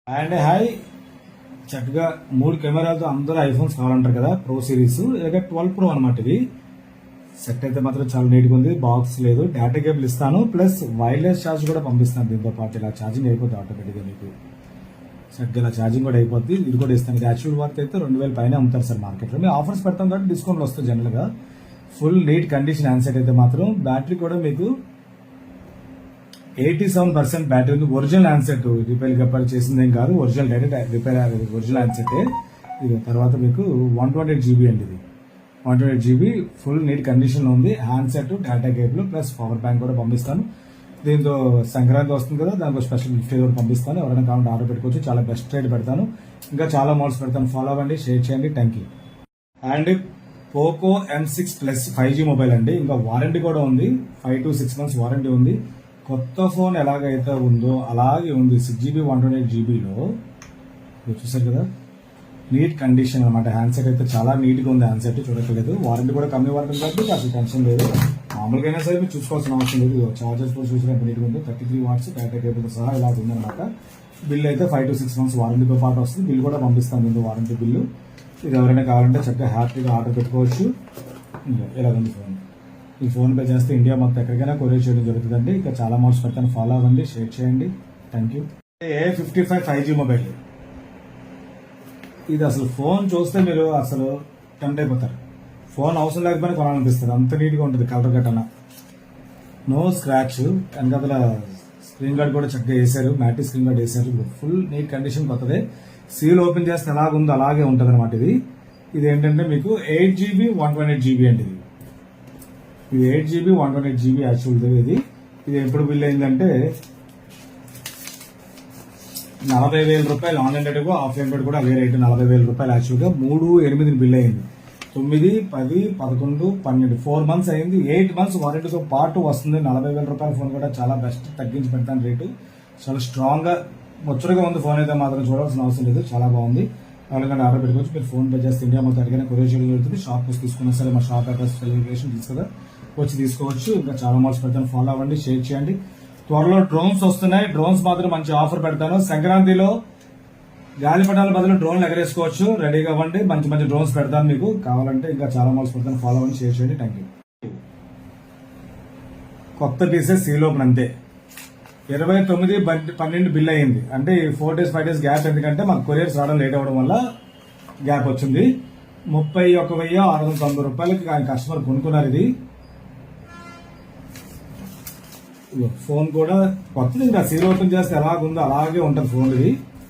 And hi, చక్కగా 3 కెమెరాలతో అందరూ ఐఫోన్స్ కావాలంటారు కదా, ప్రో సిరీస్. ఇలాగ 12 ప్రో అనమాట. ఇది సెట్ అయితే మాత్రం చాలా నీట్గా ఉంది. బాక్స్ లేదు, డేటా కేబుల్ ఇస్తాను, ప్లస్ వైర్లెస్ ఛార్జ్ కూడా పంపిస్తాను. దీంతో పాటు ఇలా ఛార్జింగ్ అయిపోతుంది ఆటోమేటిక్గా. మీకు చక్కగా ఇలా ఛార్జింగ్ కూడా అయిపోద్ది. ఇది కూడా ఇస్తాను. ఇది యాక్చువల్ వర్త్ అయితే 2000 పైన అమ్ముతారు సార్ మార్కెట్లో. మేము ఆఫర్స్ పెడతాం కాబట్టి డిస్కౌంట్లు వస్తాయి జనరల్గా. ఫుల్ నీట్ కండిషన్ హ్యాండ్సెట్ అయితే మాత్రం. బ్యాటరీ కూడా మీకు 87% బ్యాటరీ ఉంది. ఒరిజినల్ హ్యాండ్సెట్, రిపేర్ గప్పర్ చేసింది ఏం కాదు. Original direct repair original handset. ఇది తర్వాత మీకు 128 GB అండి. ఇది 128 GB ఫుల్ నీట్ కండిషన్ లో ఉంది. Handset, data cable plus power bank కూడా పంపిస్తాను. దీంతో సంక్రాంతి వస్తుంది కదా, దానికి స్పెషల్ గిఫ్ట్ కూడా పంపిస్తాను. ఎవరైనా కావాలంటే ఆర్డర్ పెట్టుకోవచ్చు. చాలా బెస్ట్ రేట్ పెడతాను. ఇంకా చాలా మోడల్స్ పెడతాను. ఫాలో అవ్వండి, షేర్ చేయండి. Thank you. And Poco M6 plus 5G mobile అండి. ఇంకా వారంటీ కూడా ఉంది. 5 to 6 months వారంటీ ఉంది. కొత్త ఫోన్ ఎలాగైతే ఉందో అలాగే ఉంది. 6GB 128 GBలో చూసారు కదా, నీట్ కండిషన్ అనమాట. హ్యాండ్సెట్ అయితే చాలా నీట్గా ఉంది. హ్యాండ్సెట్ చూడట్లేదు. వారంటీ కూడా కమ్మి వారంటీ కాబట్టి అసలు టెన్షన్ లేదు. మామూలుగా అయినా సరే మీరు చూసుకోవాల్సిన అవసరం లేదు. చార్జర్స్ కూడా చూసినప్పుడు నీట్గా ఉంది. 33 watts డేటా కేబుల్ సహా ఇలా ఉందన్నమాట. బిల్ అయితే 5 to 6 months వారంటీతో పాటు వస్తుంది. బిల్ కూడా పంపిస్తాను. దీంతో వారంటీ బిల్లు. ఇది ఎవరైనా కావాలంటే చక్కగా హ్యాపీగా ఆర్డర్ పెట్టుకోవచ్చు. ఇలా ఉంది ఫోన్. ఈ ఫోన్ పే చేస్తే ఇండియా మొత్తం ఎక్కడికైనా కొరియర్ చేయడం జరుగుతుందండి. ఇంకా చాలా మోడల్స్ పెడతాను. ఫాలో అవ్వండి, షేర్ చేయండి. Thank you. A55 5G mobile. ఇది అసలు ఫోన్ చూస్తే మీరు అసలు టెంప్ట్ అయిపోతారు. ఫోన్ అవసరం లేకపోయినా కొనాలనిపిస్తుంది. అంత నీట్గా ఉంటుంది. కలర్ గట్టన నో స్క్రాచ్. వెనకాల స్క్రీన్ గార్డ్ కూడా చక్కగా వేసారు. మ్యాటి స్క్రీన్ గార్డ్ వేసారు. ఫుల్ నీట్ కండిషన్ కొత్తదే. సీల్ ఓపెన్ చేస్తే ఎలాగుందో అలాగే ఉంటుంది అనమాట. ఇది ఏంటంటే మీకు 8GB 128 GB అండి. ఇది 8GB 128 GB యాక్చువల్. ఇది ఎప్పుడు బిల్ అయిందంటే 40,000 రూపాయలు. ఆన్లైన్ రేట్ ఆఫ్లైన్ రేట్ కూడా అదే రేటు 40,000 రూపాయలు. యాక్చువల్గా 3/8 బిల్ అయింది. 9, 10, 11, 12 4 months అయింది. 8 months వారంటీతో పాటు వస్తుంది. 40,000 రూపాయల ఫోన్ కూడా చాలా బెస్ట్. తగ్గించి పెడతాను రేటు. చాలా స్ట్రాంగ్ గా ముచ్చటగా ఉంది ఫోన్ అయితే మాత్రం. చూడాల్సిన అవసరం లేదు. చాలా బాగుంది. ఎవరికైనా ఆర్డర్ పెట్టుకోవచ్చు. మీరు ఫోన్ పే చేస్తే ఇండియా మొత్తం అడిగిన కొరియర్ చేయడం జరుగుతుంది. షాప్ వచ్చి తీసుకున్నా సరే మా షాప్ అడ్రస్ లొకేషన్ తీసుకురా వచ్చి తీసుకోవచ్చు. ఇంకా చాలా మోడల్స్ పెడతాను. ఫాలో అవ్వండి, షేర్ చేయండి. త్వరలో డ్రోన్స్ వస్తున్నాయి. డ్రోన్స్ మాత్రం మంచి ఆఫర్ పెడతాను. సంక్రాంతిలో గాలిపటాల బదులు డ్రోన్లు ఎగరేసుకోవచ్చు. రెడీగా అవ్వండి. మంచి మంచి డ్రోన్స్ పెడతాను మీకు కావాలంటే. ఇంకా చాలా మోడల్స్ పెడతాను. ఫాలో అవ్వండి, షేర్ చేయండి. Thank you. కొత్త పీసెస్ సీల్ ఓపెన్ అంతే. 29/12 బిల్ అయ్యింది. అంటే 4 days 5 days గ్యాప్. ఎందుకంటే మాకు కొరియర్స్ రావడం లేట్ అవ్వడం వల్ల గ్యాప్ వచ్చింది. 31,690 రూపాయలకి కస్టమర్ కొనుక్కున్నారు. ఇది ఫోన్ కూడా కొత్తది. ఇంకా సీల్ ఓపెన్ చేస్తే ఎలాగుందో అలాగే ఉంటుంది ఫోన్. ఇది